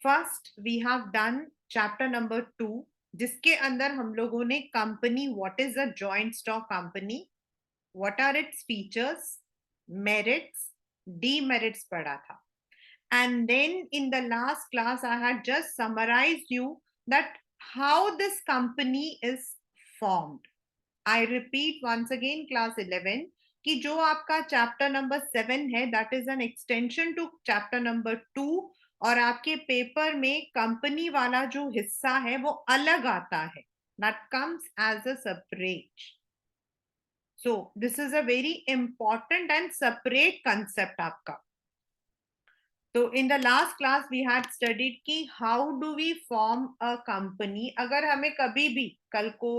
First we have done chapter number 2, जिसके अंदर हम लोगों ने company, what is a joint stock company, what are its features, merits, demerits पढ़ा था. And then in the last class I had just summarized you that how this company is formed. I repeat once again class 11 कि जो आपका chapter number 7 है that is an extension to chapter number 2, और आपके paper में company वाला जो हिस्सा है वो अलग आता है, that comes as a separate. So this is a very important and separate concept आपका. तो in the last class we had studied कि how do we form a company. अगर हमें कभी भी कल को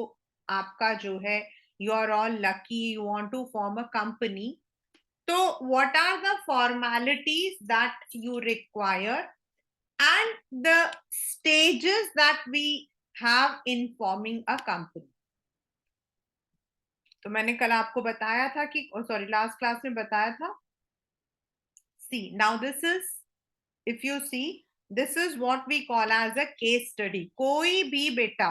आपका जो है, you are all lucky, you want to form a company, तो what are the formalities that you require and the stages that we have in forming a company. तो मैंने कल आपको बताया था कि, सॉरी लास्ट क्लास में बताया था. See now this is, if you see, this is what we call as a case study. कोई भी बेटा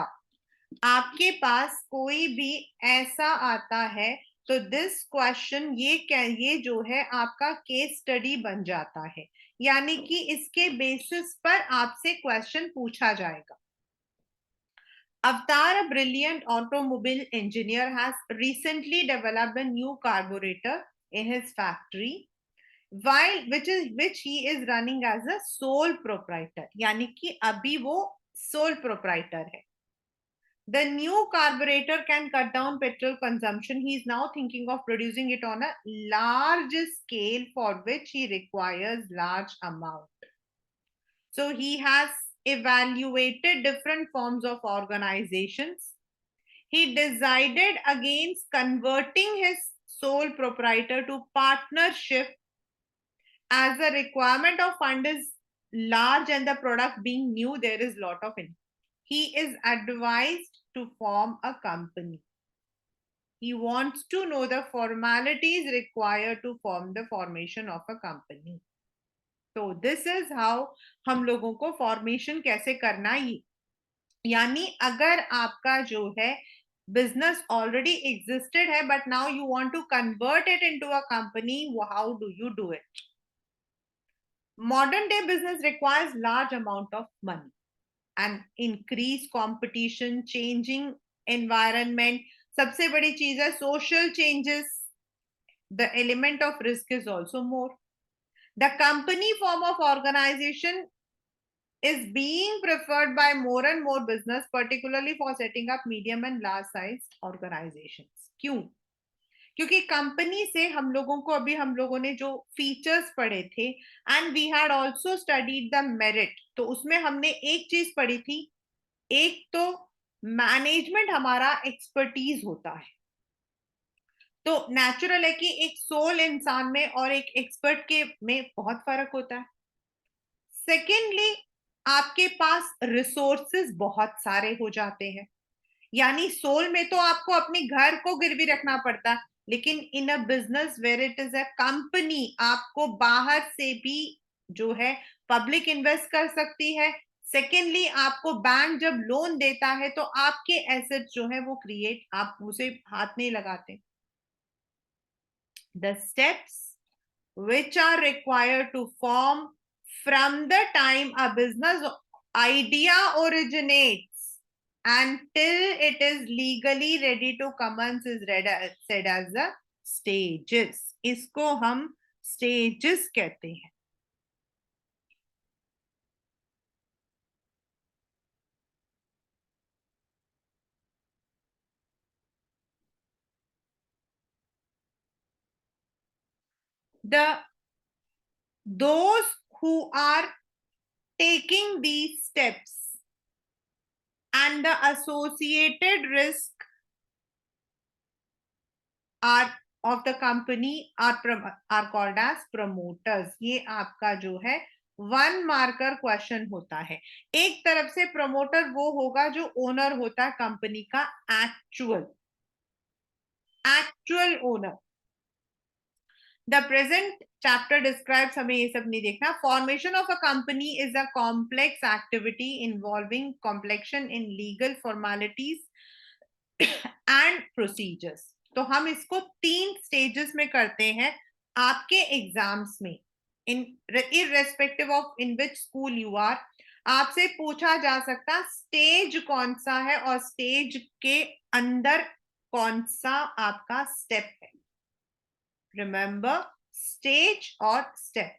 आपके पास कोई भी ऐसा आता है तो दिस क्वेश्चन, ये जो है आपका केस स्टडी बन जाता है, यानी कि इसके बेसिस पर आपसे क्वेश्चन पूछा जाएगा. Avatar, a brilliant automobile engineer, has recently developed a new carburetor in his factory, which he is running as a sole proprietor. यानी कि अभी वो sole proprietor है. The new carburetor can cut down petrol consumption. He is now thinking of producing it on a large scale, for which he requires large amount. So he has evaluated different forms of organizations. He decided against converting his sole proprietor to partnership, as the requirement of fund is large and the product being new, there is lot of income. He is advised to form a company. He wants to know the formalities required to form the formation of a company. So this is how हम लोगों को formation कैसे करना है. यानी अगर आपका जो है बिजनेस ऑलरेडी एग्जिस्टेड है but now you want to convert it into a company, how do you do it? Modern day business requires large amount of money and increased competition, changing environment. सबसे बड़ी चीज है social changes. The element of risk is also more. The company form of organization is being preferred by more and more business, particularly for setting up medium and large sized organizations. क्यों? क्योंकि company से हम लोगों को, अभी हम लोगों ने जो फीचर्स पढ़े थे and we had also studied the merit, तो उसमें हमने एक चीज पढ़ी थी, एक तो मैनेजमेंट हमारा एक्सपर्टीज होता है. तो नेचुरल है कि एक सोल इंसान में और एक एक्सपर्ट के में बहुत फर्क होता है. सेकेंडली, आपके पास रिसोर्सेज बहुत सारे हो जाते हैं. यानी सोल में तो आपको अपने घर को गिरवी रखना पड़ता है, लेकिन in a business where it is a company, आपको बाहर से भी जो है पब्लिक इन्वेस्ट कर सकती है. सेकेंडली, आपको बैंक जब लोन देता है तो आपके एसेट जो है वो क्रिएट, आप उसे हाथ नहीं लगाते. The steps which are required to form from the time a business idea originates until it is legally ready to commence is said as the stages. इसको हम stages कहते हैं. Those who are taking these steps and the associated risk are of the company are called as promoters. ये आपका जो है one marker question होता है. एक तरफ से प्रमोटर वो होगा जो ओनर होता है कंपनी का, actual owner. The present chapter describes, हमें ये सब नहीं देखना. Formation of a company is a complex activity involving complexion in legal formalities and procedures. तो हम इसको 3 स्टेजेस में करते हैं आपके एग्जाम्स में, in irrespective of in which school you are. आपसे पूछा जा सकता स्टेज कौन सा है और स्टेज के अंदर कौन सा आपका स्टेप है. Remember, stage or step.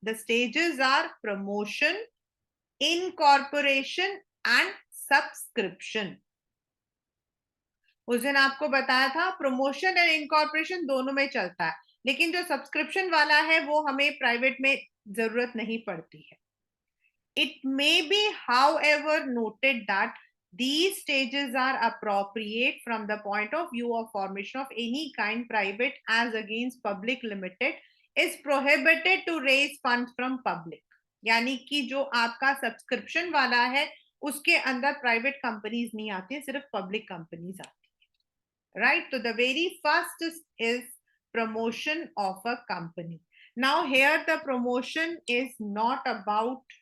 The stages are promotion, incorporation and subscription. उस दिन आपको बताया था प्रमोशन एंड इनकॉर्पोरेशन दोनों में चलता है, लेकिन जो सब्सक्रिप्शन वाला है वो हमें प्राइवेट में जरूरत नहीं पड़ती है. It may be, however, noted that these stages are appropriate from the point of view of formation of any kind. Private as against public limited is prohibited to raise funds from public. यानी कि जो आपका subscription वाला है उसके अंदर private companies नहीं आती, सिर्फ पब्लिक कंपनीज आती है. राइट. तो the very first is promotion of a company. Now here the promotion is not about,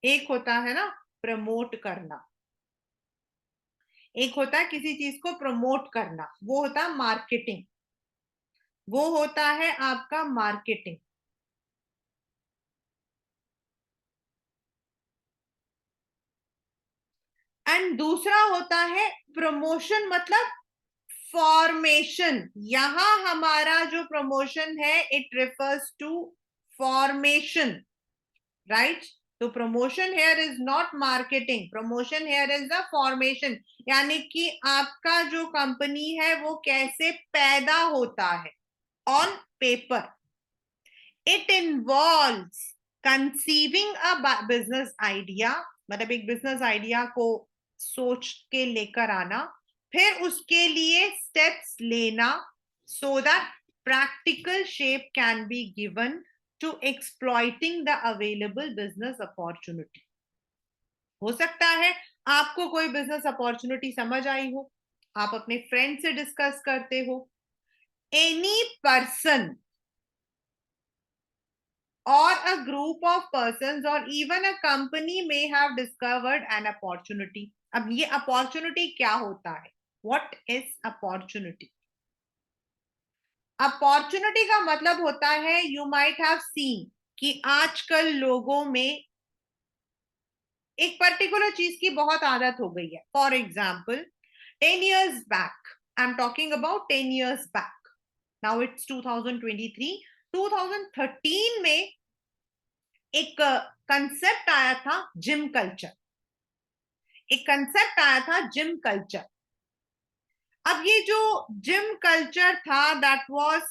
एक होता है ना प्रमोट करना, एक होता है किसी चीज को प्रमोट करना, वो होता है मार्केटिंग, वो होता है आपका मार्केटिंग. एंड दूसरा होता है प्रमोशन मतलब फॉर्मेशन. यहां हमारा जो प्रमोशन है it refers to formation. Right. तो promotion here is not marketing, promotion here is the formation. यानी कि आपका जो कंपनी है वो कैसे पैदा होता है on paper. It involves conceiving a business idea, मतलब एक बिजनेस आइडिया को सोच के लेकर आना, फिर उसके लिए स्टेप्स लेना so that practical shape can be given to exploiting the available business opportunity. हो सकता है आपको कोई बिजनेस अपॉर्चुनिटी समझ आई हो, आप अपने फ्रेंड से डिस्कस करते हो. Any person or a group of persons or even a company may have discovered an opportunity. अब ये अपॉर्चुनिटी क्या होता है? What is opportunity? अपॉर्चुनिटी का मतलब होता है, यू माइट हैव सीन कि आजकल लोगों में एक पर्टिकुलर चीज की बहुत आदत हो गई है. For example 10 years back, I am talking about 10 years back, now it's 2023. 2013 में एक कंसेप्ट आया था जिम कल्चर, एक कंसेप्ट आया था जिम कल्चर. अब ये जो जिम कल्चर था दैट वाज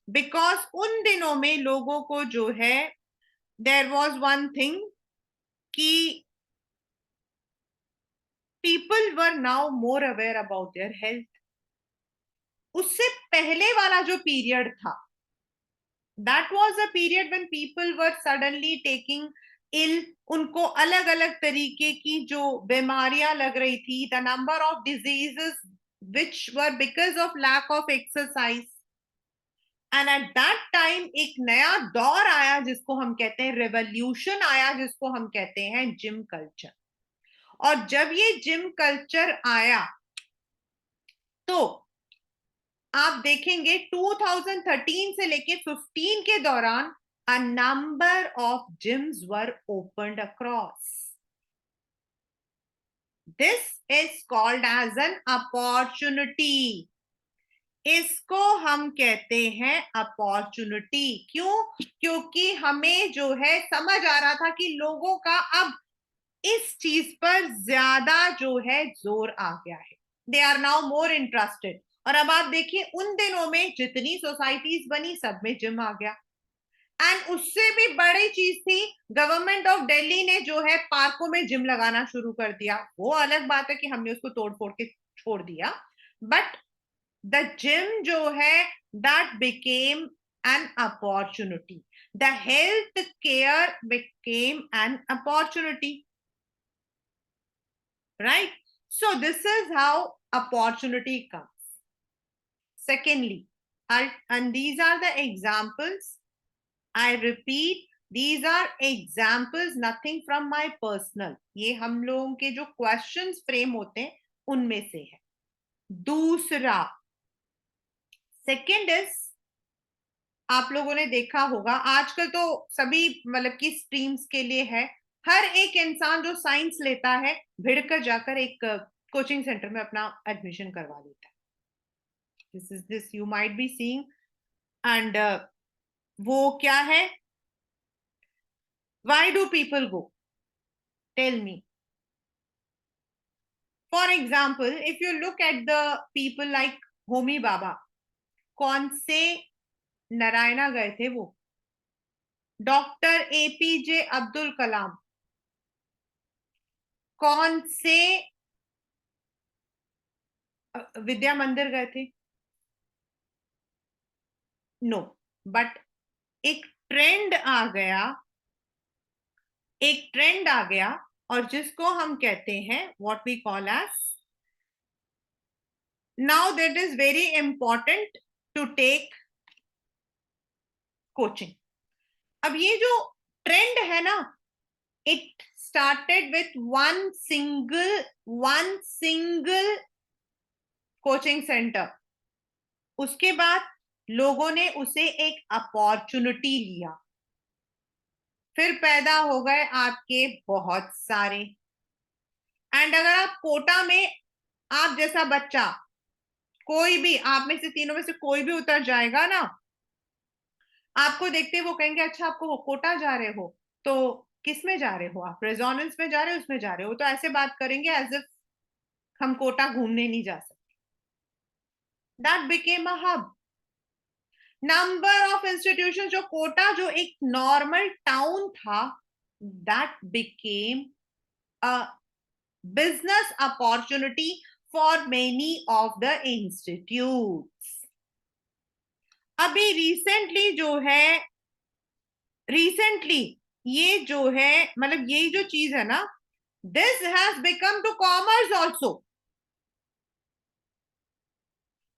बिकॉज उन दिनों में लोगों को जो है देयर वाज वन थिंग कि people were now more aware about their health. उससे पहले वाला जो पीरियड था that was a period when people were suddenly taking ill. उनको अलग अलग तरीके की जो बीमारियां लग रही थी, the number of diseases which were because of lack of exercise. And at that time एक नया दौर आया जिसको हम कहते हैं रेवोल्यूशन आया, जिसको हम कहते हैं जिम कल्चर. और जब ये जिम कल्चर आया तो आप देखेंगे 2013 से लेके 15 के दौरान a number of gyms were opened across. This is called as an opportunity. इसको हम कहते हैं अपॉर्चुनिटी. क्यों? क्योंकि हमें जो है समझ आ रहा था कि लोगों का अब इस चीज पर ज्यादा जो है जोर आ गया है. They are now more interested. और अब आप देखिए उन दिनों में जितनी सोसाइटीज बनी सब में जिम आ गया. एंड उससे भी बड़ी चीज थी, गवर्नमेंट ऑफ दिल्ली ने जो है पार्कों में जिम लगाना शुरू कर दिया. वो अलग बात है कि हमने उसको तोड़ फोड़ के छोड़ दिया, बट द जिम जो है that became an opportunity. The health care became an opportunity. Right. So this is how opportunity comes. Secondly, and these are the examples. I repeat, these are examples, nothing from my personal. ये हम लोगों के जो questions frame होते हैं उनमें से है. दूसरा, second is, आप लोगों ने देखा होगा आजकल तो सभी मतलब की स्ट्रीम्स के लिए है, हर एक इंसान जो साइंस लेता है भिड़कर जाकर एक कोचिंग सेंटर में अपना एडमिशन करवा लेता है. This you might be seeing. And वो क्या है? Why do people go? Tell me. For example, if you look at the people like Homi Baba, कौन से नारायणा गए थे वो? डॉक्टर एपीजे अब्दुल कलाम कौन से विद्या मंदिर गए थे? नो. बट एक ट्रेंड आ गया, एक ट्रेंड आ गया, और जिसको हम कहते हैं what we call as, now that is very important to take coaching. अब ये जो ट्रेंड है ना, it started with one single coaching centre. उसके बाद लोगों ने उसे एक अपॉर्चुनिटी लिया, फिर पैदा हो गए आपके बहुत सारे. एंड अगर आप कोटा में, आप जैसा बच्चा कोई भी, आप में से तीनों में से कोई भी उतर जाएगा ना, आपको देखते वो कहेंगे अच्छा आपको कोटा जा रहे हो, तो किस में जा रहे हो आप? रेजोनेंस में जा रहे हो, उसमें जा रहे हो? तो ऐसे बात करेंगे एज इफ हम कोटा घूमने नहीं जा सकते. That became a hub. Number of institution, जो कोटा जो एक नॉर्मल टाउन था, that became a business opportunity for many of the institutes. अभी रिसेंटली जो है, रिसेंटली ये जो है, मतलब ये जो चीज है ना, this has become to commerce also.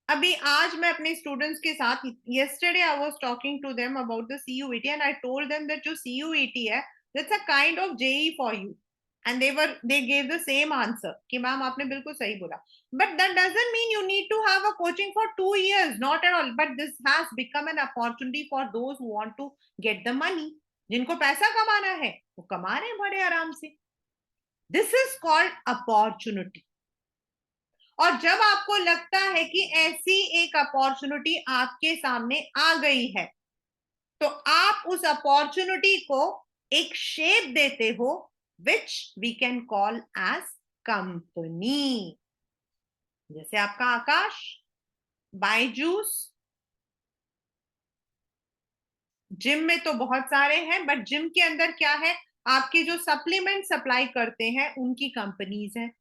अभी आज मैं अपने स्टूडेंट्स के साथ, yesterday I was talking to them about the CUET and I told them that जो CUET है, that's a kind of JEE for you. And they gave the same answer कि ma'am आपने बिल्कुल सही बोला. But that doesn't mean you need to have a coaching for 2 years, not at all. But this has become an opportunity for those who want to get the money. जिनको पैसा कमाना है वो कमा रहे हैं बड़े आराम से. This is called opportunity. और जब आपको लगता है कि ऐसी एक अपॉर्चुनिटी आपके सामने आ गई है, तो आप उस अपॉर्चुनिटी को एक शेप देते हो, which we can call as company. जैसे आपका आकाश, बायजूस, जिम में तो बहुत सारे हैं, बट जिम के अंदर क्या है, आपके जो सप्लीमेंट सप्लाई करते हैं उनकी कंपनीज हैं.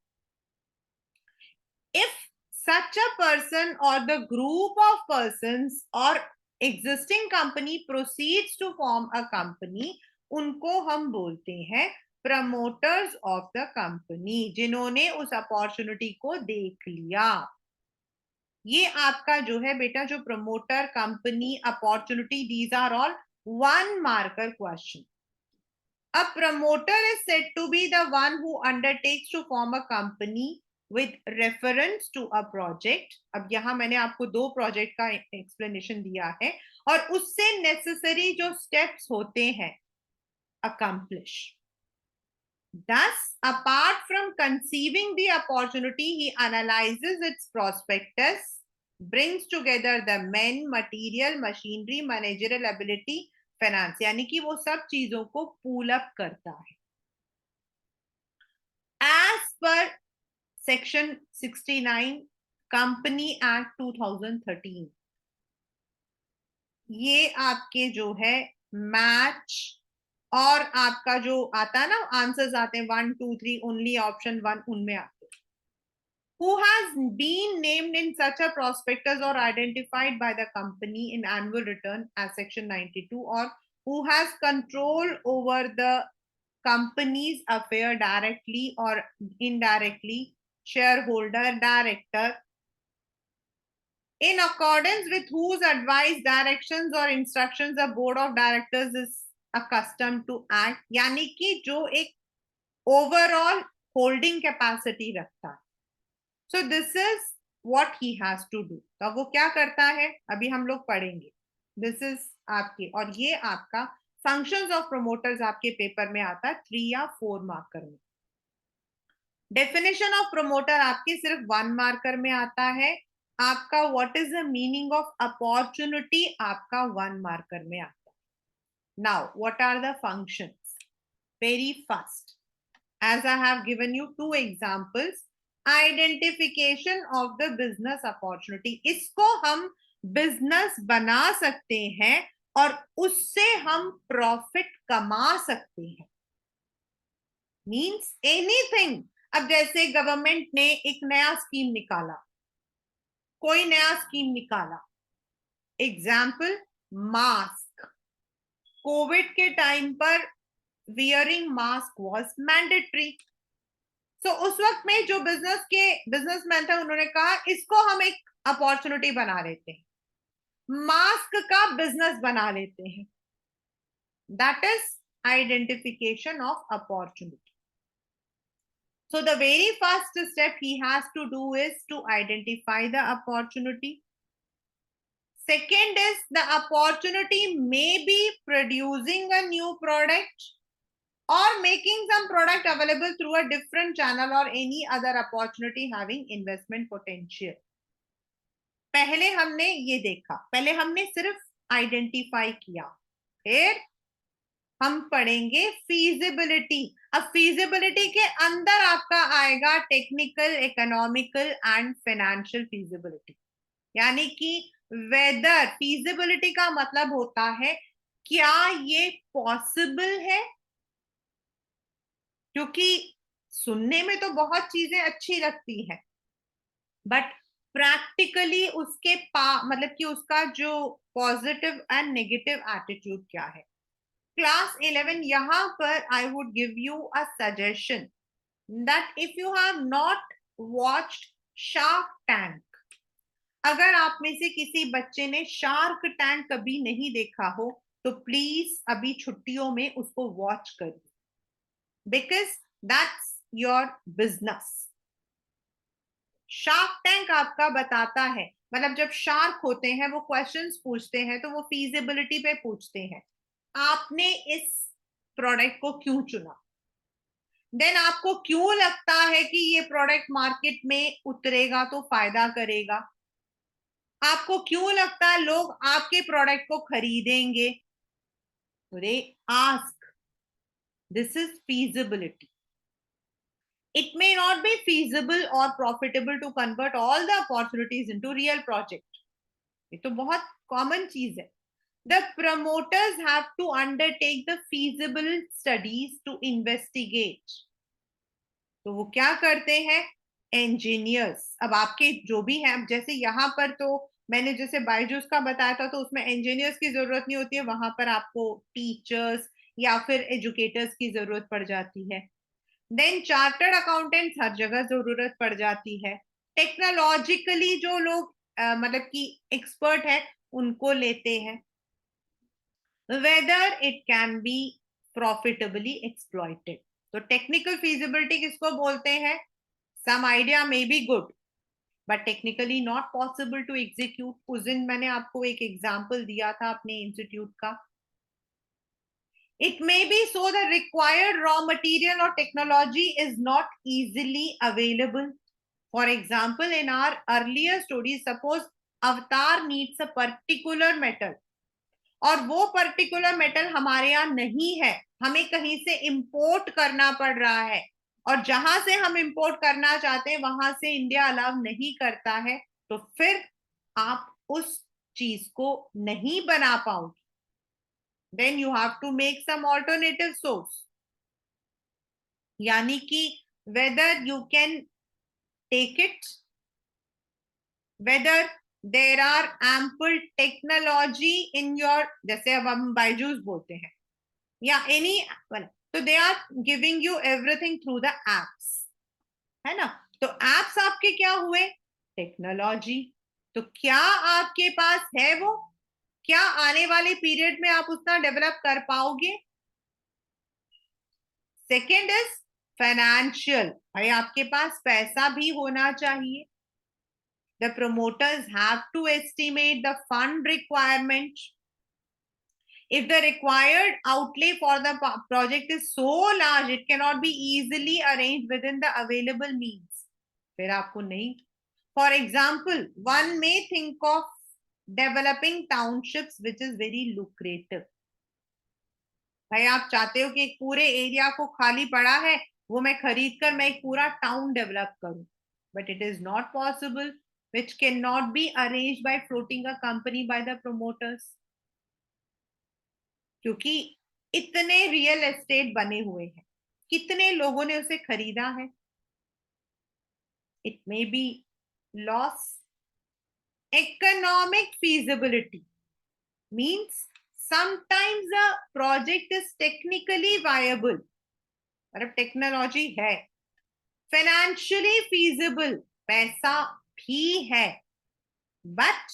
If such a person or the group of persons or existing company proceeds to form a company, उनको हम बोलते हैं प्रमोटर्स ऑफ द कंपनी, जिन्होंने उस अपॉर्चुनिटी को देख लिया. ये आपका जो है बेटा, जो promoter, company, opportunity, these are all one marker question. A promoter is said to be the one who undertakes to form a company with reference to a project. अब यहां मैंने आपको 2 प्रोजेक्ट का एक्सप्लेनेशन दिया है, और उससे नेसेसरी जो स्टेप्स होते हैं accomplish. Thus, apart from conceiving the opportunity, he analyzes its prospectus, brings together the men, material, machinery, managerial ability, finance, यानी कि वो सब चीजों को पूल अप करता है. As per section 69 company act 2013, ये आपके जो है मैच, और आपका जो आता है ना आंसर्स आते हैं 1 2 3, ओनली ऑप्शन 1 उनमें आते हैं. Who has been named in such a prospectus or identified by the company in annual return as section 92, or who has control over the company's affair directly or indirectly, shareholder, director, in accordance with whose advice, directions or instructions the board of directors is accustomed to act, यानी कि जो एक overall holding capacity रखता है. So this is what he has to do. तो वो क्या करता है अभी हम लोग पढ़ेंगे. This is आपके, और ये आपका functions of promoters आपके पेपर में आता है 3 या 4 मार्कर में. डेफिनेशन ऑफ प्रोमोटर आपके सिर्फ 1 मार्कर में आता है. आपका what is the meaning of opportunity आपका 1 मार्कर में आता है. Now what are the functions? Very first, as I have given you 2 examples, identification of the business opportunity. इसको हम बिजनेस बना सकते हैं और उससे हम प्रॉफिट कमा सकते हैं. Means anything. अब जैसे गवर्नमेंट ने एक नया स्कीम निकाला, कोई नया स्कीम निकाला, एग्जाम्पल मास्क. कोविड के टाइम पर वियरिंग मास्क वाज मैंडेटरी. सो उस वक्त में जो बिजनेसमैन थे उन्होंने कहा इसको हम एक अपॉर्चुनिटी बना लेते हैं, मास्क का बिजनेस बना लेते हैं. That is identification of opportunity. So the very first step he has to do is to identify the opportunity. Second is the opportunity may be producing a new product or making some product available through a different channel or any other opportunity having investment potential. पहले हमने ये देखा, पहले हमने सिर्फ identify किया, फिर हम पढ़ेंगे फीजिबिलिटी. अब फीजिबिलिटी के अंदर आपका आएगा technical, economical and financial feasibility. यानी कि वेदर, फीजिबिलिटी का मतलब होता है क्या ये पॉसिबल है. क्योंकि सुनने में तो बहुत चीजें अच्छी लगती है, बट प्रैक्टिकली उसके मतलब कि उसका जो पॉजिटिव एंड नेगेटिव एटीट्यूड क्या है. Class 11, यहाँ पर I would give you a suggestion that if you have not watched Shark Tank, अगर आप में से किसी बच्चे ने शार्क टैंक कभी नहीं देखा हो तो प्लीज अभी छुट्टियों में उसको वॉच करिए, because that's your business. Shark tank आपका बताता है, मतलब जब शार्क होते हैं वो क्वेश्चंस पूछते हैं तो वो फीजिबिलिटी पे पूछते हैं, आपने इस प्रोडक्ट को क्यों चुना, देन आपको क्यों लगता है कि ये प्रोडक्ट मार्केट में उतरेगा तो फायदा करेगा, आपको क्यों लगता है लोग आपके प्रोडक्ट को खरीदेंगे. They ask, this is feasibility. It may not be feasible or profitable to convert all the opportunities into real project. ये तो बहुत कॉमन चीज है. The promoters have to undertake the feasible studies to investigate. तो वो क्या करते हैं, engineers. अब आपके जो भी हैं, जैसे यहाँ पर तो मैंने जैसे बायजूस का बताया था तो उसमें engineers की जरूरत नहीं होती है, वहां पर आपको teachers या फिर educators की जरूरत पड़ जाती है. देन चार्टर्ड अकाउंटेंट्स हर जगह जरूरत पड़ जाती है. टेक्नोलॉजिकली जो लोग मतलब कि एक्सपर्ट है उनको लेते हैं. Whether it can be profitably exploited. तो टेक्निकल फीजिबिलिटी किसको बोलते हैं, some idea may be good but technically not possible to execute. उस दिन मैंने आपको एक एग्जांपल दिया था अपने इंस्टीट्यूट का. It may be so the required raw material or technology is not easily available. For example, in our earlier studies, suppose Avatar needs a particular metal और वो पर्टिकुलर मेटल हमारे यहाँ नहीं है, हमें कहीं से इंपोर्ट करना पड़ रहा है, और जहां से हम इंपोर्ट करना चाहते हैं वहां से इंडिया अलाउ नहीं करता है, तो फिर आप उस चीज को नहीं बना पाओगे. then you have to make some alternative source. यानी कि whether you can take it, whether there are ample technology in your, जैसे अब हम बायजूस बोलते हैं या any, तो they are giving you everything through the apps, है ना. तो apps आपके क्या हुए, टेक्नोलॉजी. तो क्या आपके पास है वो? क्या आने वाले पीरियड में आप उतना डेवलप कर पाओगे? सेकेंड इज फाइनेंशियल, भाई आपके पास पैसा भी होना चाहिए. The promoters have to estimate the fund requirement. If the required outlay for the project is so large, it cannot be easily arranged within the available means. फिर आपको नहीं. For example, one may think of developing townships which is very lucrative. भाई आप चाहते हो कि एक पूरे एरिया को खाली पड़ा है, वो मैं खरीद कर मैं एक पूरा टाउन डेवलप करूं. But it is not possible, which cannot be arranged by floating a company by the promoters. क्योंकि इतने रियल एस्टेट बने हुए हैं, कितने लोगों ने उसे खरीदा है. It may be loss. economic feasibility means sometimes a project is technically viable, मतलब टेक्नोलॉजी है. फाइनेंशियली फीजिबल, पैसा भी है, बट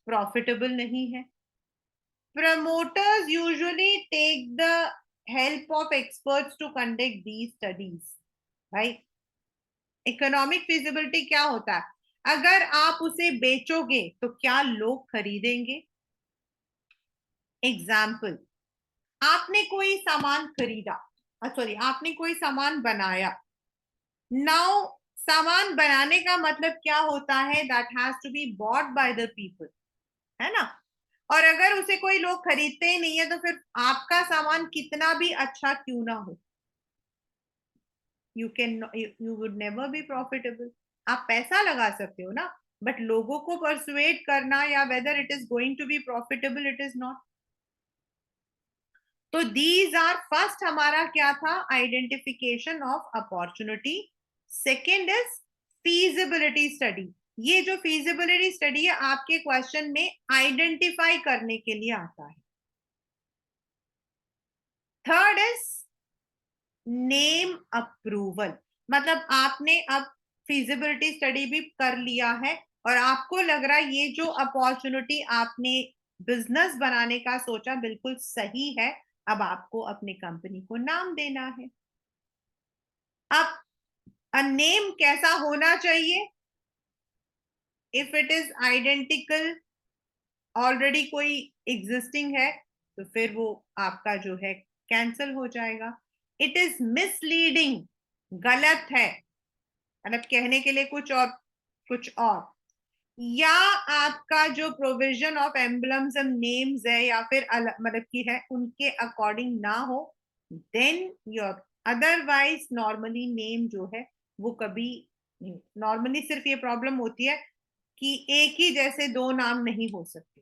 प्रॉफिटेबल नहीं है. Promoters usually take the help of experts to conduct these studies. भाई इकोनॉमिक फिजिबिलिटी क्या होता है? अगर आप उसे बेचोगे तो क्या लोग खरीदेंगे? एग्जाम्पल, आपने कोई सामान खरीदा, सॉरी आपने कोई सामान बनाया. नाउ सामान बनाने का मतलब क्या होता है? That has to be bought by the people, है ना. और अगर उसे कोई लोग खरीदते ही नहीं है तो फिर आपका सामान कितना भी अच्छा क्यों ना हो, you would never be profitable. आप पैसा लगा सकते हो ना, बट लोगों को परसुएट करना या whether it is going to be profitable, it is not. तो दीज आर, फर्स्ट हमारा क्या था? Identification of opportunity. Second is feasibility study. ये जो फीजिबिलिटी स्टडी है आपके क्वेश्चन में आइडेंटिफाई करने के लिए आता है. Third is name approval. मतलब आपने अब फीजिबिलिटी स्टडी भी कर लिया है और आपको लग रहा है ये जो अपॉर्चुनिटी आपने बिजनेस बनाने का सोचा बिल्कुल सही है. अब आपको अपनी कंपनी को नाम देना है. अब नेम कैसा होना चाहिए? If it is identical, already कोई एग्जिस्टिंग है, तो फिर वो आपका जो है कैंसिल हो जाएगा. इट इज मिसलीडिंग, गलत है, मतलब कहने के लिए कुछ और कुछ और. या आपका जो provision of emblems and names है या फिर मतलब की है उनके अकॉर्डिंग ना हो, then your. Otherwise normally name जो है वो कभी, नॉर्मली सिर्फ ये प्रॉब्लम होती है कि एक ही जैसे दो नाम नहीं हो सकते.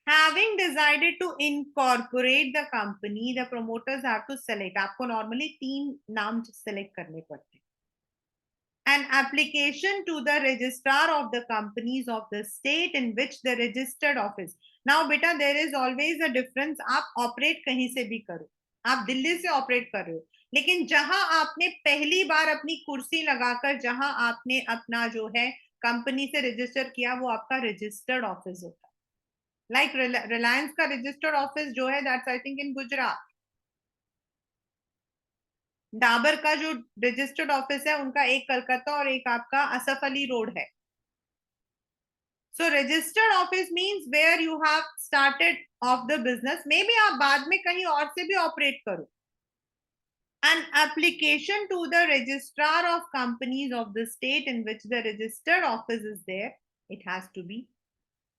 Having decided to incorporate the company, the promoters have to select. आपको normally 3 नाम select करने पड़ते हैं. An application to the registrar of the companies of the state in which the registered office. Now बेटा there is always a difference. आप operate कहीं से भी करो, आप दिल्ली से ऑपरेट कर रहे हो, लेकिन जहां आपने पहली बार अपनी कुर्सी लगाकर जहां आपने अपना जो है कंपनी से रजिस्टर किया वो आपका रजिस्टर्ड ऑफिस होता है. लाइक रिलायंस का रजिस्टर्ड ऑफिस जो है that's I think in Gujarat. Dabur का जो रजिस्टर्ड ऑफिस है उनका एक कलकत्ता और एक आपका असफ अली रोड है. So registered office means where you have started off the business. Maybe आप बाद में कहीं और से भी ऑपरेट करो. An application to the registrar of companies of the state in which the registered office is there, it has to be.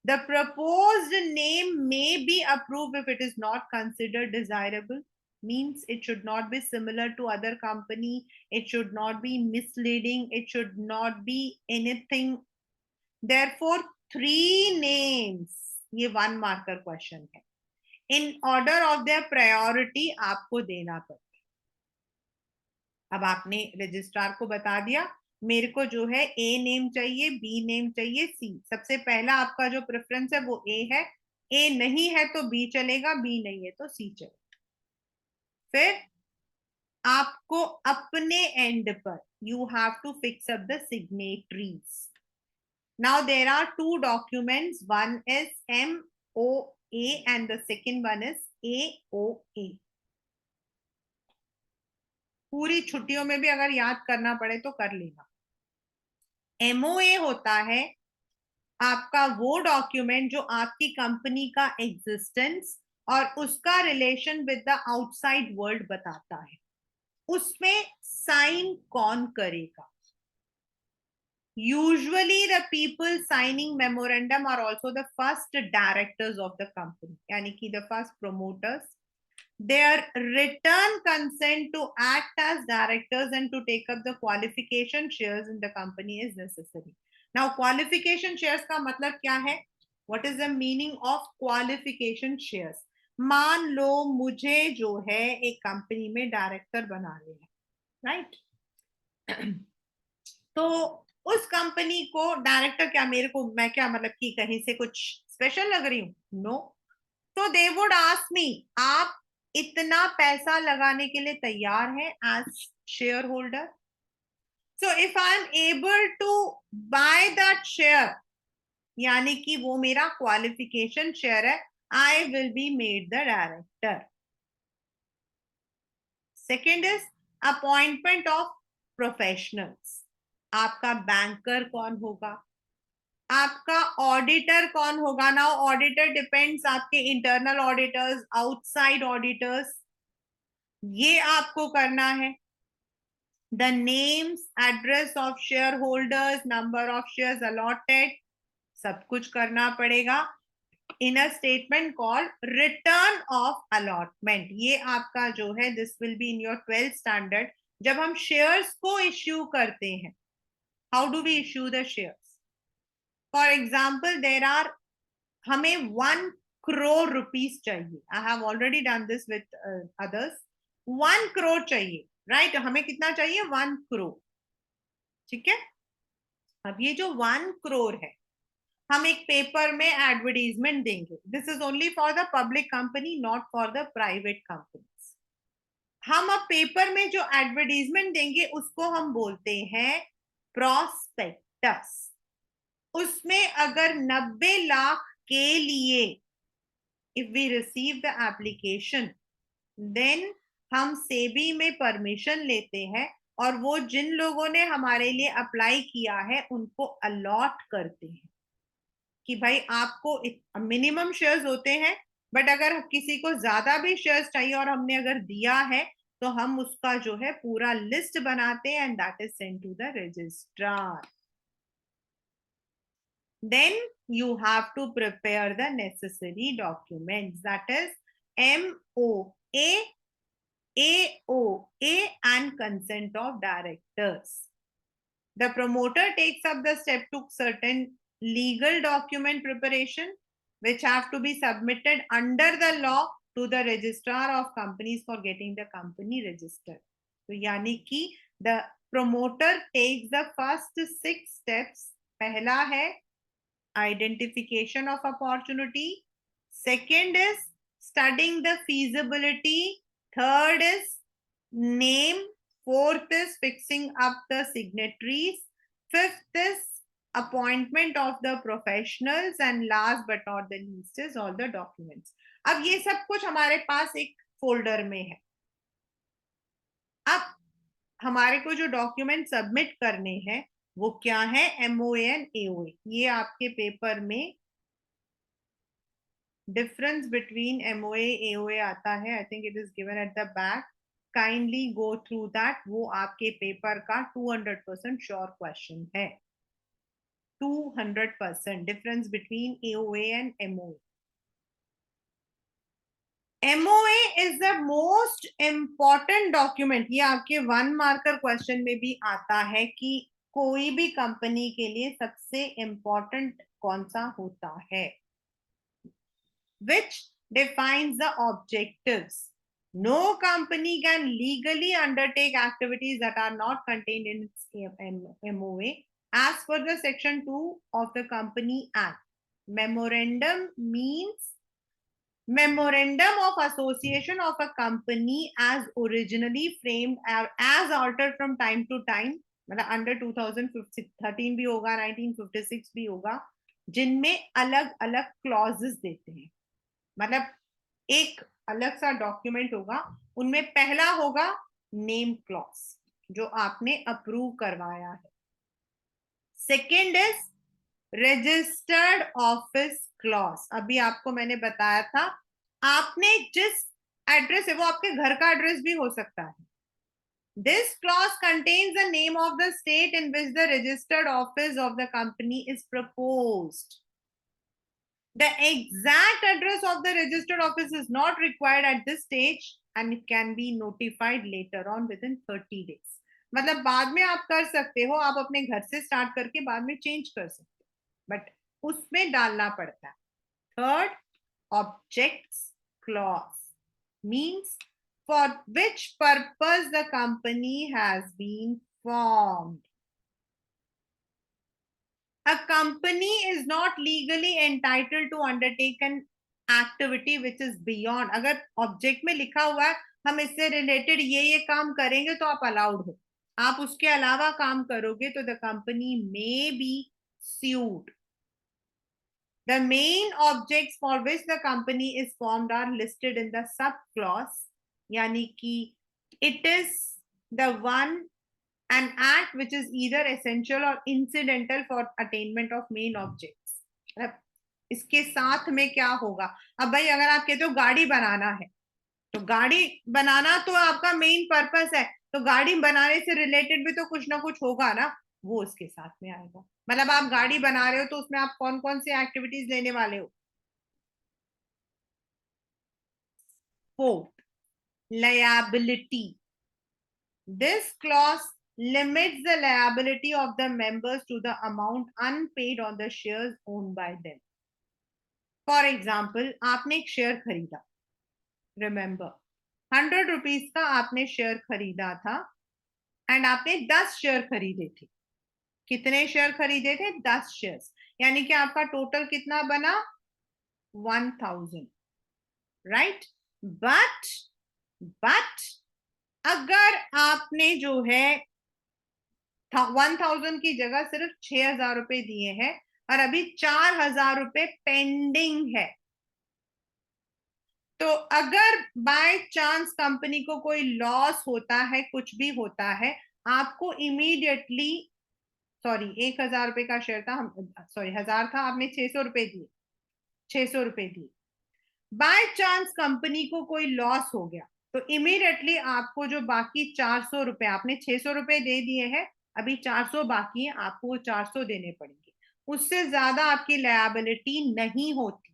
The proposed name may be approved if it is not considered desirable. Means it should not be similar to other company. It should not be misleading. It should not be anything. Therefore, 3 names. ये 1 marker question है. In order of their priority आपको देना पड़ता. अब आपने registrar को बता दिया मेरे को जो है ए नेम चाहिए, बी नेम चाहिए, सी. सबसे पहला आपका जो प्रेफरेंस है वो ए है. ए नहीं है तो बी चलेगा, बी नहीं है तो सी चलेगा. फिर आपको अपने एंड पर you have to fix up the signatories. Now there are two documents. One is MOA and the second one is AOA. पूरी छुट्टियों में भी अगर याद करना पड़े तो कर लेना. MOA होता है आपका वो डॉक्यूमेंट जो आपकी कंपनी का एग्जिस्टेंस और उसका relation with the outside world बताता है. उसमें साइन कौन करेगा? Usually the people signing memorandum are also the first directors of the company, यानी कि the first promoters. Their written consent to act as directors and to take up the qualification shares in the company is necessary. Now qualification shares का मतलब क्या है? What is the meaning of qualification shares? मान लो मुझे जो है एक company में डायरेक्टर बना लिया, राइट? तो उस कंपनी को डायरेक्टर क्या, मेरे को मैं क्या मतलब कि कहीं से कुछ स्पेशल लग रही हूँ? नो. तो दे वुड आस्क मी, आप इतना पैसा लगाने के लिए तैयार है as shareholder? So if I am able to buy that share, यानी कि वो मेरा क्वालिफिकेशन शेयर है, I will be made the director. Second is appointment of professionals. आपका बैंकर कौन होगा? आपका ऑडिटर कौन होगा? नाउ ऑडिटर डिपेंड्स, आपके इंटरनल ऑडिटर्स, आउटसाइड ऑडिटर्स, ये आपको करना है. The names, address of shareholders, number of shares allotted, सब कुछ करना पड़ेगा in a statement called return of allotment. ये आपका जो है this will be in your 12th standard. जब हम शेयर्स को इश्यू करते हैं, how do we issue the shares? For example there are, हमें 1 crore रुपीस चाहिए. I have already done this with others. 1 crore चाहिए, राइट? हमें कितना चाहिए? 1 crore. ठीक है. अब ये जो 1 crore है, हम एक पेपर में एडवर्टीजमेंट देंगे. This is only for the public company, not for the private companies. हम अब पेपर में जो एडवर्टीजमेंट देंगे उसको हम बोलते हैं प्रोस्पेक्टस. उसमें अगर 90 लाख के लिए if we receive the application, then हम सेबी में परमिशन लेते हैं और वो जिन लोगों ने हमारे लिए अप्लाई किया है उनको अलॉट करते हैं कि भाई आपको मिनिमम शेयर्स होते हैं, बट अगर किसी को ज्यादा भी शेयर्स चाहिए और हमने अगर दिया है तो हम उसका जो है पूरा लिस्ट बनाते हैं and that is sent to the registrar. Then you have to prepare the necessary documents, that is MOA, AOA and consent of directors. The promoter takes up the step to certain legal document preparation which have to be submitted under the law to the registrar of companies for getting the company registered. So yani ki the promoter takes the first 6 steps. पहला है identification of opportunity. Second is studying the feasibility. Third is name. Fourth is fixing up the signatories. Fifth is appointment of the professionals. And last but not the least is all the documents. अब ये सब कुछ हमारे पास एक folder में है. अब हमारे को जो डॉक्यूमेंट सबमिट करने हैं वो क्या है? MOA and AOA. ये आपके पेपर में डिफरेंस बिटवीन MOA AOA आता है. I think it is given at the back. Kindly go through that. वो आपके पेपर का 200% श्योर क्वेश्चन है. 200% difference between AOA and MOA. MOA is the most important document. ये आपके 1 marker question में भी आता है कि कोई भी कंपनी के लिए सबसे इंपॉर्टेंट कौन सा होता है. Which defines the objectives. No company can legally undertake activities that are not contained in its MOA as per the section 2 of the Company Act. Memorandum means memorandum of association of a company as originally framed or as altered from time to time मतलब under 2013 भी होगा, 1956 भी होगा, जिनमें अलग अलग clauses देते हैं। मतलब एक अलग सा डॉक्यूमेंट होगा, उनमें पहला होगा नेम क्लॉज, जो आपने अप्रूव करवाया है। Second is registered office clause. अभी आपको मैंने बताया था, आपने जिस एड्रेस है वो आपके घर का एड्रेस भी हो सकता है। This clause contains the name of the state in which the registered office of the company is proposed. The exact address of the registered office is not required at this stage and it can be notified later on within 30 days. मतलब बाद में आप कर सकते हो, आप अपने घर से स्टार्ट करके बाद में चेंज कर सकते हो, बट उसमें डालना पड़ता है। Third, objects clause means for which purpose the company has been formed. A company is not legally entitled to undertake an activity which is beyond. अगर ऑब्जेक्ट में लिखा हुआ है हम इससे रिलेटेड ये काम करेंगे तो आप अलाउड हो, आप उसके अलावा काम करोगे तो the company may be sued. The main objects for which the company is formed are listed in the sub clause. यानी कि it is the one an act which is either essential or incidental for attainment of main objects. मतलब इसके साथ में क्या होगा? अब भाई अगर आप कहते हो गाड़ी बनाना है, तो गाड़ी बनाना तो आपका मेन पर्पस है, तो गाड़ी बनाने से रिलेटेड भी तो कुछ ना कुछ होगा ना, वो उसके साथ में आएगा। मतलब आप गाड़ी बना रहे हो तो उसमें आप कौन कौन से एक्टिविटीज लेने वाले हो? Fourth, liability. This clause limits the liability of the members to the amount unpaid on the shares owned by them. For example, आपने एक शेयर खरीदा, रिमेंबर 100 रुपीज का आपने शेयर खरीदा था, एंड आपने 10 शेयर खरीदे थे। कितने शेयर खरीदे थे? 10 शेयर, यानी कि आपका टोटल कितना बना? 1000, राइट? बट अगर आपने जो है 1000 की जगह सिर्फ 6000 रुपए दिए हैं और अभी 4000 रुपए पेंडिंग है, तो अगर बाय चांस कंपनी को कोई लॉस होता है, कुछ भी होता है, आपको इमीडिएटली, सॉरी 1000 रुपए का शेयर था, हम सॉरी 1000 था, आपने 600 रुपए दिए, 600 रुपए दिए, बाय चांस कंपनी को कोई लॉस हो गया, तो इमीडिएटली आपको जो बाकी 400 रुपए, आपने 600 रुपए दे दिए हैं, अभी 400 बाकी है, आपको वो 400 देने पड़ेंगे, उससे ज्यादा आपकी लायबिलिटी नहीं होती।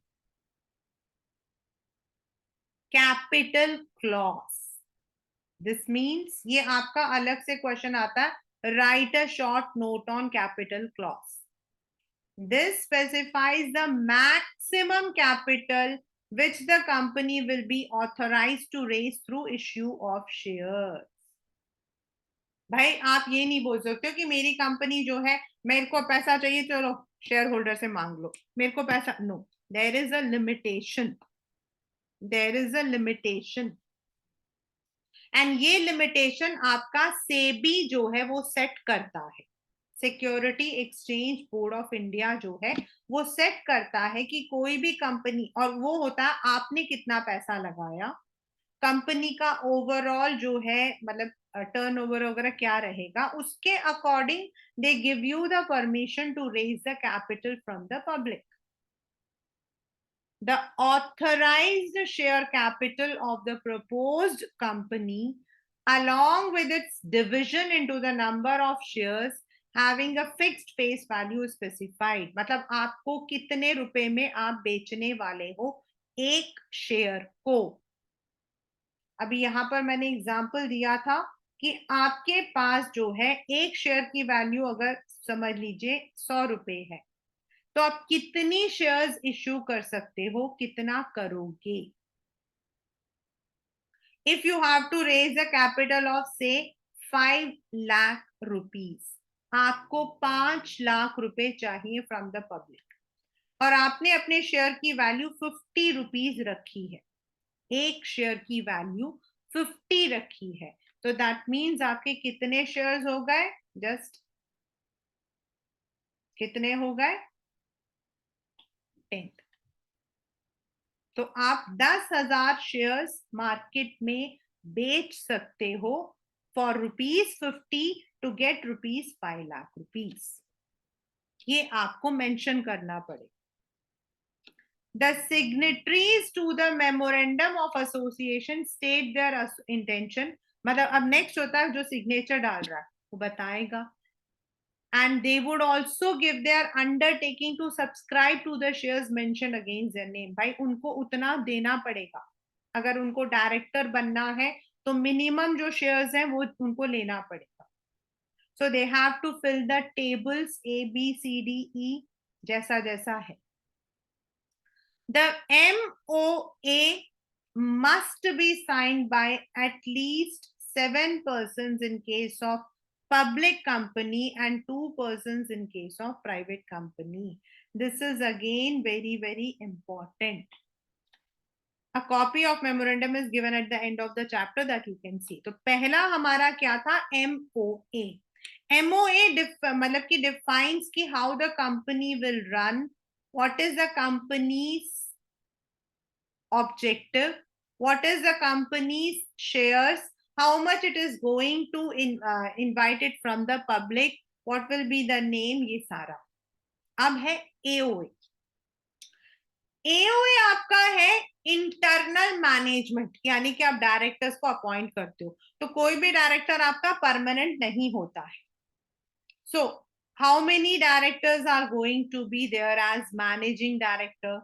कैपिटल क्लॉज, दिस मीन्स, ये आपका अलग से क्वेश्चन आता है, right a short note on capital clause. This specifies the maximum capital which the company will be authorized to raise through issue of shares. भाई आप ये नहीं बोल सकते हो कि मेरी कंपनी जो है, मेरे को पैसा चाहिए, चलो शेयर होल्डर से मांग लो, मेरे को पैसा, no, there is a limitation, there is a limitation, and ये लिमिटेशन आपका सेबी जो है वो सेट करता है। Security exchange board of India जो है वो सेट करता है कि कोई भी कंपनी, और वो होता है आपने कितना पैसा लगाया, कंपनी का ओवरऑल जो है मतलब टर्नओवर वगैरह क्या रहेगा, उसके according they give you the permission to raise the capital from the public. The authorized share capital of the proposed company, along with its division into the number of shares having a fixed face value specified. मतलब आपको कितने रुपए में आप बेचने वाले हो एक शेयर को। अभी यहां पर मैंने एग्जांपल दिया था कि आपके पास जो है एक शेयर की वैल्यू अगर समझ लीजिए 100 रुपए है, तो आप कितनी शेयर्स इश्यू कर सकते हो, कितना करोगे? If you have to raise the capital of से 5 लाख रुपीज, आपको 5 लाख रुपए चाहिए फ्रॉम द पब्लिक, और आपने अपने शेयर की वैल्यू 50 रुपीज रखी है, एक शेयर की वैल्यू 50 रखी है, तो दैट मीन्स आपके कितने शेयर्स हो गए? जस्ट कितने हो गए? 10। तो आप 10,000 शेयर्स मार्केट में बेच सकते हो फॉर ₹50 टू गेट ₹5,00,000। ये आपको मेंशन करना पड़ेगा। The signatories to the memorandum of association state their intention, मतलब अब नेक्स्ट होता है जो सिग्नेचर डाल रहा है वो बताएगा, and they would also give their undertaking to subscribe to the shares mentioned against their name। भाई उनको उतना देना पड़ेगा, अगर उनको डायरेक्टर बनना है तो मिनिमम जो शेयर्स हैं वो उनको लेना पड़ेगा। So they have to fill the tables A, B, C, D, E जैसा जैसा है। The MOA must be signed by at least 7 persons in case of public company and 2 persons in case of private company. This is again very, very important. A copy of memorandum is given at the end of the chapter that you can see. तो पहला हमारा क्या था? MOA. MOA मतलब कि defines कि how the company will run, what is the company's objective, what is the company's shares, how much it is going to invite it from the public, what will be the name, ये सारा। अब है AOA। AOA आपका है internal management, यानी कि आप directors को अपॉइंट करते हो, तो कोई भी डायरेक्टर आपका परमानेंट नहीं होता है। So how many directors are going to be there as managing director?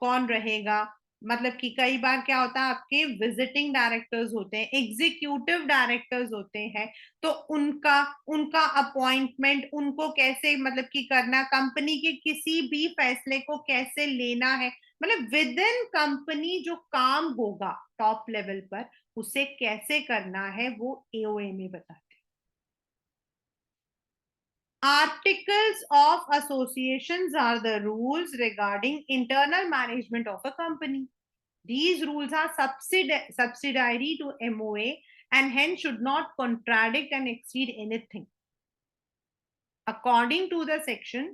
कौन रहेगा? मतलब कि कई बार क्या होता है, आपके विजिटिंग डायरेक्टर्स होते हैं, एग्जीक्यूटिव डायरेक्टर्स होते हैं, तो उनका उनका अपॉइंटमेंट उनको कैसे मतलब कि करना, कंपनी के किसी भी फैसले को कैसे लेना है, मतलब विद इन कंपनी जो काम होगा टॉप लेवल पर उसे कैसे करना है, वो एओए में बताते हैं। Articles of associations are the rules regarding internal management of a company. These rules are subsidiary to MOA and hence should not contradict and exceed anything. According to the section,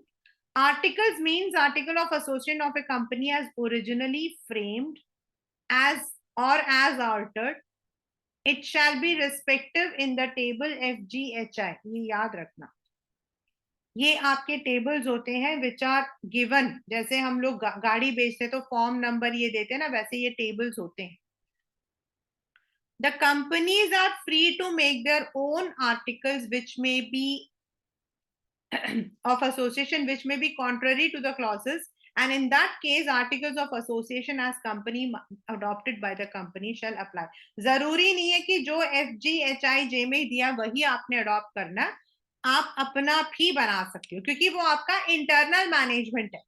articles means article of association of a company as originally framed as or as altered. It shall be respective in the table FGHI. ये याद रखना, ये आपके tables होते हैं which are given. जैसे हम लोग गाड़ी बेचते हैं तो फॉर्म नंबर ये देते हैं ना, वैसे ये टेबल्स होते हैं। The companies are free to make their own articles which may be of association which may be contrary to the clauses, and in that case articles of association as company adopted by the company shall apply। जरूरी नहीं है कि जो FGHI में दिया वही आपने adopt करना, आप अपना भी बना सकते हो, क्योंकि वो आपका इंटरनल मैनेजमेंट है।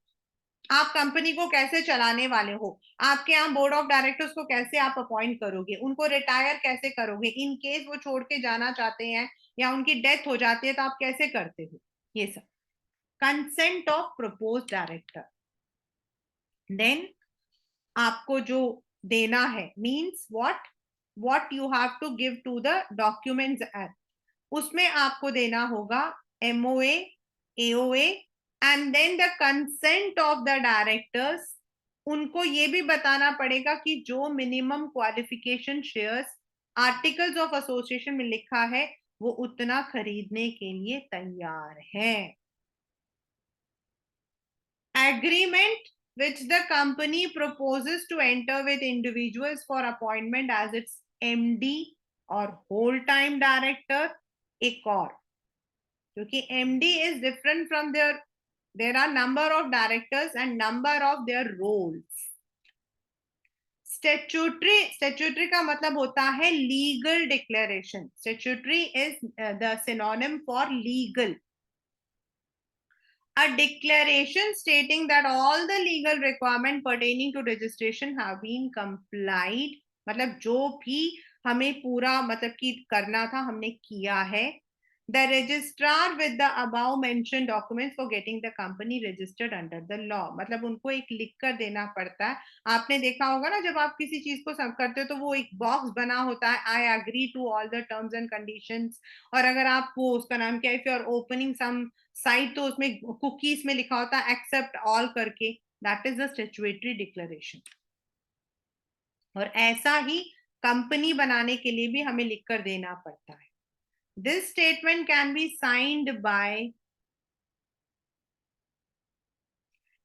आप कंपनी को कैसे चलाने वाले हो, आपके यहाँ बोर्ड ऑफ डायरेक्टर्स को कैसे आप अपॉइंट करोगे, उनको रिटायर कैसे करोगे, इन केस वो छोड़ के जाना चाहते हैं या उनकी डेथ हो जाती है तो आप कैसे करते हो, ये सब। Consent of propose director, then आपको जो देना है means what you have to give to the documents act, उसमें आपको देना होगा MOA, AOA and then the consent of the directors. उनको ये भी बताना पड़ेगा कि जो minimum qualification shares articles of association में लिखा है वो उतना खरीदने के लिए तैयार है। Agreement which the company proposes to enter with individuals for appointment as its MD or whole time director। एक और, क्योंकि MD is different from there are number of directors and number of their roles। Statutory का मतलब होता है legal declaration. Statutory is the synonym for legal. A declaration stating that all the legal requirement pertaining to registration have been complied, मतलब जो भी हमें पूरा मतलब कि करना था हमने किया है। the registrar with the above mentioned documents for getting the company registered under the law. मतलब उनको एक लिख कर देना पड़ता है. आपने देखा होगा ना, जब आप किसी चीज को सब करते हो तो वो एक बॉक्स बना होता है, I agree to all the terms and conditions. और अगर आप वो, उसका नाम क्या है, if you are opening some site, तो उसमें कुकीज में लिखा होता है एक्सेप्ट ऑल करके. That is the statutory declaration. और ऐसा ही कंपनी बनाने के लिए भी हमें लिखकर देना पड़ता है. This statement can be signed by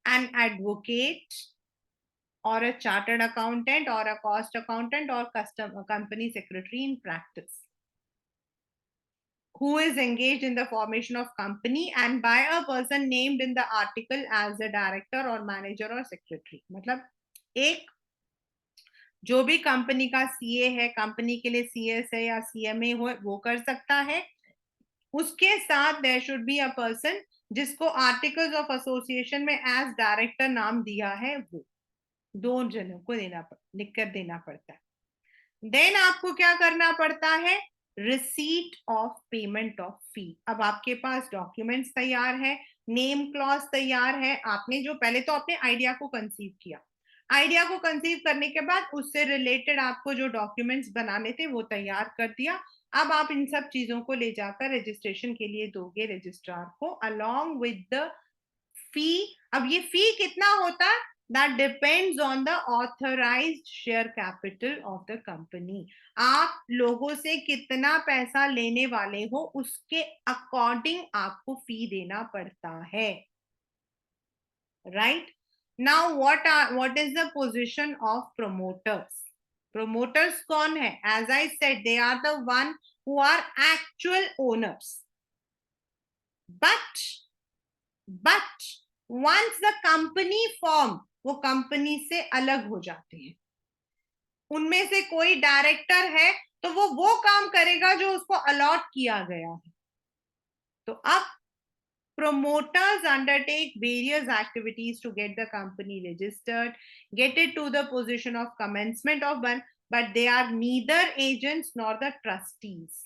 an advocate or a chartered accountant or a cost accountant or company secretary in practice who is engaged in the formation of company, and by a person named in the article as a director or manager or secretary. मतलब एक जो भी company का CA है, company के लिए CS है या सीएमए हो, वो कर सकता है. उसके साथ there should be a person जिसको आर्टिकल्स ऑफ एसोसिएशन में एज डायरेक्टर नाम दिया है, वो दो जनों को लिख कर देना पड़ता है. देन आपको क्या करना पड़ता है? रिसीट ऑफ पेमेंट ऑफ फी. अब आपके पास डॉक्यूमेंट्स तैयार है, नेम क्लॉज तैयार है. आपने जो पहले तो अपने आइडिया को कंसीव किया, आइडिया को कंसीव करने के बाद उससे रिलेटेड आपको जो डॉक्यूमेंट्स बनाने थे वो तैयार कर दिया. अब आप इन सब चीजों को ले जाकर रजिस्ट्रेशन के लिए दोगे रजिस्ट्रार को, अलोंग विद द फी. अब ये फी कितना होता है? That depends on the authorized share capital of the company. आप लोगों से कितना पैसा लेने वाले हो, उसके अकॉर्डिंग आपको फी देना पड़ता है. Right? Now what is the position of promoters? Promoters कौन है? As I said, they are the one who are actual owners. But once the company form, वो कंपनी से अलग हो जाते हैं. उनमें से कोई डायरेक्टर है तो वो काम करेगा जो उसको अलॉट किया गया है. तो अब promoters undertake various activities to get the company registered, get it to the position of commencement of one, but they are neither agents nor the trustees.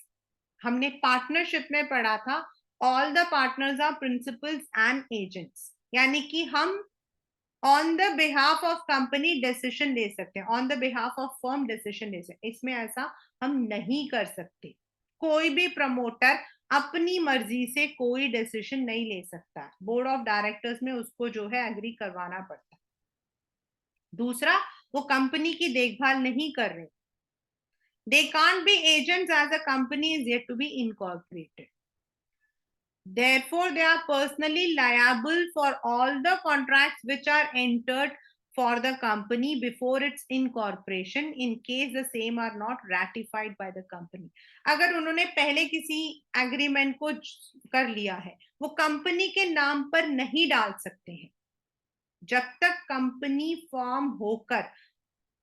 हमने पार्टनरशिप में पढ़ा था, all the partners are principals and agents. यानी कि हम on the behalf of company decision ले सकते हैं, on the behalf of firm decision ले सकते हैं. इसमें ऐसा हम नहीं कर सकते. कोई भी प्रमोटर अपनी मर्जी से कोई डिसीजन नहीं ले सकता. बोर्ड ऑफ डायरेक्टर्स में उसको जो है एग्री करवाना पड़ता है. दूसरा, वो कंपनी की देखभाल नहीं कर रहे. They can't be agents as a company is yet to be incorporated. Therefore, they are personally liable for all the contracts which are entered for the company before its incorporation, in case the same are not ratified by the company. अगर उन्होंने पहले किसी agreement को कर लिया है, वो company के नाम पर नहीं डाल सकते हैं जब तक कंपनी फॉर्म होकर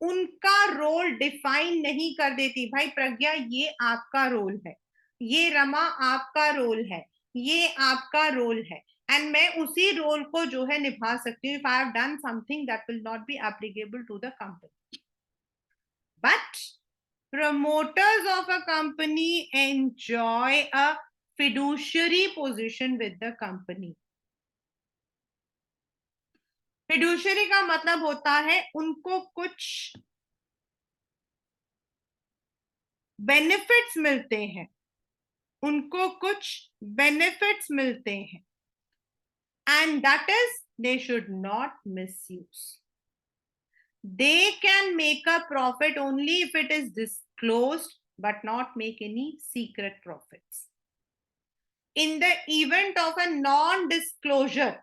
उनका रोल डिफाइन नहीं कर देती. भाई प्रज्ञा, ये आपका रोल है, ये रमा आपका रोल है, ये आपका रोल है, एंड मैं उसी रोल को जो है निभा सकती हूँ. If I have done something that will not be applicable to the company. But promoters of a company enjoy a fiduciary position with the company. fiduciary का मतलब होता है उनको कुछ बेनिफिट्स मिलते हैं, उनको कुछ बेनिफिट्स मिलते हैं, and that is they should not misuse. They can make a profit only if it is disclosed, but not make any secret profits. In the event of a non-disclosure,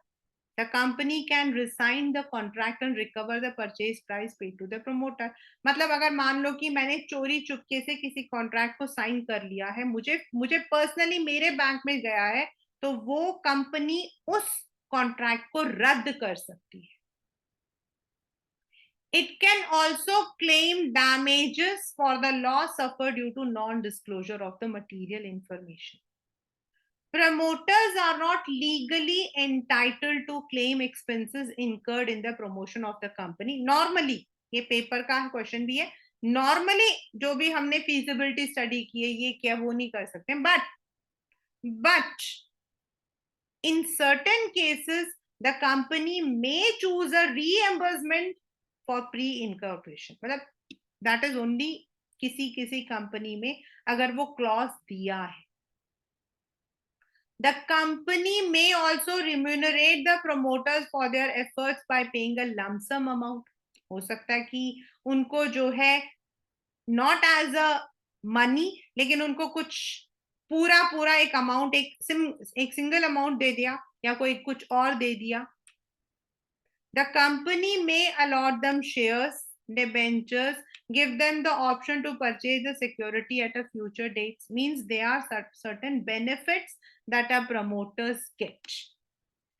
the company can resign the contract and recover the purchase price paid to the promoter. मतलब अगर मान लो कि मैंने चोरी चुपके से किसी contract को साइन कर लिया है, मुझे पर्सनली मेरे बैंक में गया है, तो वो कंपनी उस कॉन्ट्रैक्ट को रद्द कर सकती है. It can also claim damages for the loss suffered due to non-disclosure of the material information. Promoters are not legally entitled to claim expenses incurred in the promotion of the company. Normally, ये paper का question भी है, normally जो भी हमने feasibility study की है ये क्या वो नहीं कर सकते. But but in certain cases the company may choose a reimbursement for pre-incorporation. मतलब that is only किसी किसी कंपनी में अगर वो क्लॉज दिया है. The company may also remunerate the promoters for their efforts by paying a lump sum amount. हो सकता है कि उनको जो है not as a money, लेकिन उनको कुछ पूरा पूरा एक अमाउंट, एक सिंगल अमाउंट दे दिया या कोई कुछ और दे दिया. The company may allot them shares, debentures, give them the option to purchase the security at a future date. Means there are certain benefits that our promoters get.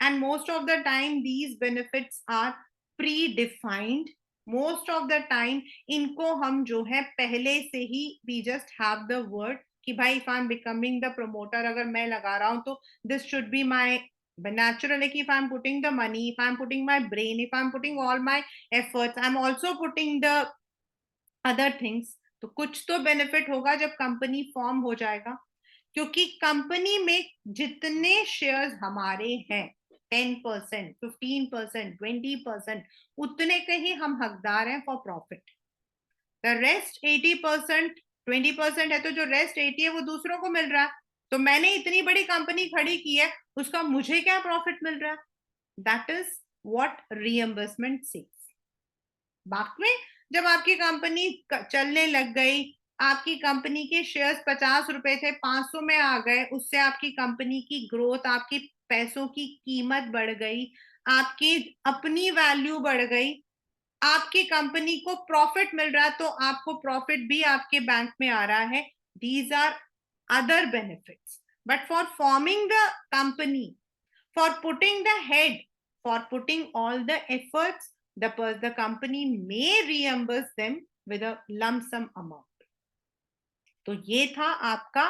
And most of the time, these benefits are predefined. Most of the time, इनको हम जो है पहले से ही we just have the word कि भाई if I'm becoming the promoter, अगर मैं लगा रहा हूँ तो this should be my. But naturally, if I'm putting the money, if I'm putting my brain, if I'm putting all my efforts, I'm also putting the other things. तो कुछ तो benefit होगा जब कंपनी फॉर्म हो जाएगा, क्योंकि company में जितने शेयर्स हमारे हैं 10%, 15%, 20%, उतने के ही हम हकदार हैं फॉर प्रॉफिट. द रेस्ट 80%, 20% है, तो जो रेस्ट 80 है वो दूसरों को मिल रहा है. तो मैंने इतनी बड़ी कंपनी खड़ी की है, उसका मुझे क्या प्रॉफिट मिल रहा है? That is what reimbursement says. बाद में जब आपकी कंपनी चलने लग गई, आपकी कंपनी के शेयर्स 50 रुपए थे, 500 में आ गए, उससे आपकी कंपनी की ग्रोथ, आपकी पैसों की कीमत बढ़ गई, आपकी अपनी वैल्यू बढ़ गई, आपकी कंपनी को प्रॉफिट मिल रहा है, तो आपको प्रॉफिट भी आपके बैंक में आ रहा है. These are other benefits. But for forming the company, for putting the head, for putting all the efforts, the company may reimburse them with a lump sum amount. तो ये था आपका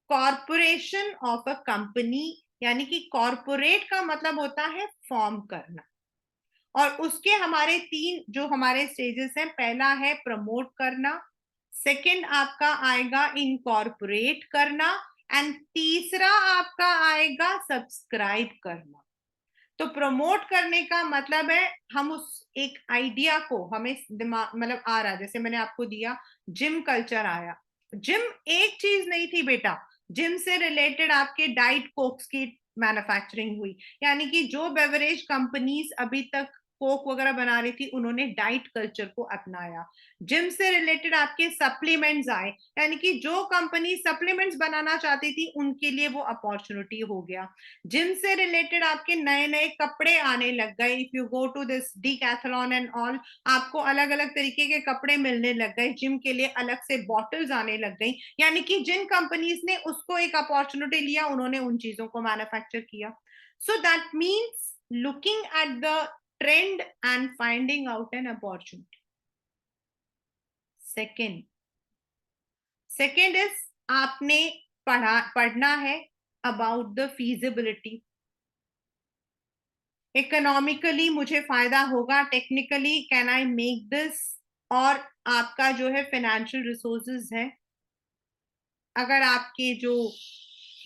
कॉर्पोरेशन ऑफ अ कंपनी, यानी कि corporate का मतलब होता है फॉर्म करना. और उसके हमारे 3 जो हमारे स्टेजेस हैं, पहला है प्रमोट करना, सेकंड आपका आएगा इनकॉर्पोरेट करना, एंड तीसरा आपका आएगा सब्सक्राइब करना. तो प्रमोट करने का मतलब है हम उस एक आइडिया को, हमें दिमाग मतलब आ रहा, जैसे मैंने आपको दिया जिम कल्चर आया. जिम एक चीज नहीं थी बेटा, जिम से रिलेटेड आपके डाइट कोक्स की मैन्युफैक्चरिंग हुई, यानी कि जो बेवरेज कंपनीज अभी तक कोक वगैरह बना रही थी, उन्होंने डाइट कल्चर को अपनाया. जिम से रिलेटेड आपके सप्लीमेंट्स आए, यानी कि जो कंपनी सप्लीमेंट्स बनाना चाहती थी उनके लिए वो अपॉर्चुनिटी हो गया. जिम से रिलेटेड आपके नए नए कपड़े आने लग गए. If you go to this Decathlon and all, आपको अलग अलग तरीके के कपड़े मिलने लग गए. जिम के लिए अलग से बॉटल्स आने लग गई, यानी कि जिन कंपनीज ने उसको एक अपॉर्चुनिटी लिया, उन्होंने उन चीजों को मैन्युफैक्चर किया. So that means looking at the trend and finding out an opportunity. Second is आपने पढ़ना है अबाउट द फीजिबिलिटी. इकोनॉमिकली मुझे फायदा होगा, technically can I make this, और आपका जो है फाइनेंशियल रिसोर्सेज है. अगर आपके जो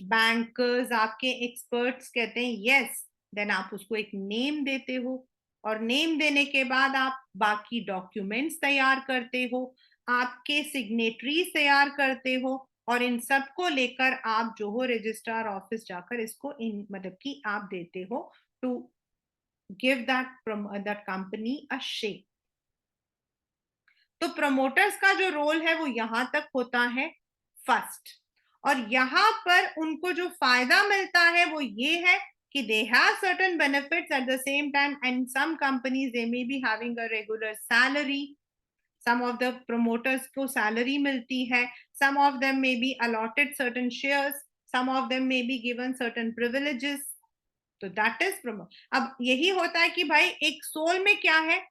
बैंकर्स, आपके एक्सपर्ट्स कहते हैं यस, देन आप उसको एक नेम देते हो, और नेम देने के बाद आप बाकी डॉक्यूमेंट्स तैयार करते हो, आपके सिग्नेटरीज तैयार करते हो, और इन सब को लेकर आप जो हो रजिस्ट्रार ऑफिस जाकर इसको इन मतलब कि आप देते हो to give that company a shape. तो प्रमोटर्स का जो रोल है वो यहां तक होता है फर्स्ट, और यहां पर उनको जो फायदा मिलता है वो ये है कि they have certain benefits at the same time, and some companies they may be having a regular salary. Some of the promoters को सैलरी मिलती है, some of them may be allotted certain shares, some of them may be given certain privileges. तो that is promote. अब यही होता है कि भाई एक सोल में क्या है,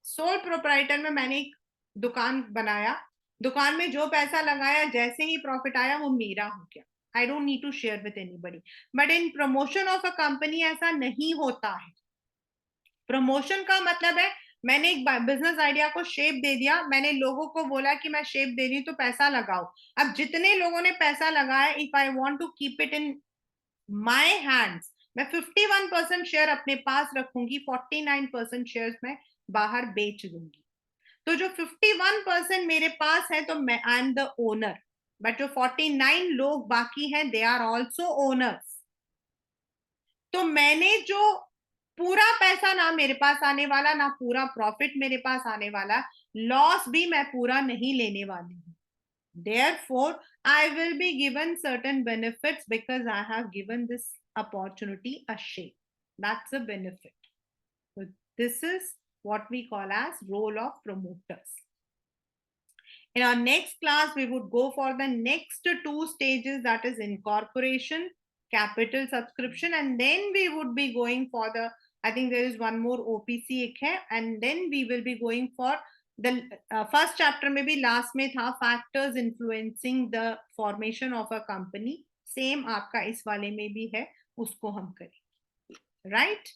सोल प्रोप्राइटर में मैंने एक दुकान बनाया, दुकान में जो पैसा लगाया, जैसे ही प्रॉफिट आया वो मेरा हो गया. I don't need to share with anybody. But in promotion of a company ऐसा नहीं होता है. प्रमोशन का मतलब है मैंने एक बिजनेस आइडिया को शेप दे दिया, मैंने लोगों को बोला कि मैं शेप दे रही हूँ तो पैसा लगाओ. अब जितने लोगों ने पैसा लगाया, if I want to keep it in my hands, मैं 51% शेयर अपने पास रखूंगी, 49% शेयर मैं बाहर बेच दूंगी। तो जो 51% मेरे पास है, तो मैं I am the owner, but जो 49 लोग बाकी हैं, दे आर ऑल्सो ओनर्स। तो मैंने जो पूरा पैसा ना मेरे पास आने वाला, ना पूरा प्रॉफिट मेरे पास आने वाला, लॉस भी मैं पूरा नहीं लेने वाली हूं। Therefore, I will be given certain benefits because I have given this opportunity a share. That's a benefit. So this is what we call as role of promoters. In our next class, we would go for the next two stages, that is incorporation, capital subscription, and then we would be going for the, I think there is one more OPC, and then we will be going for the first chapter, maybe last में था factors influencing the formation of a company. Same आपका इस वाले में भी है, उसको हम करेंगे, right?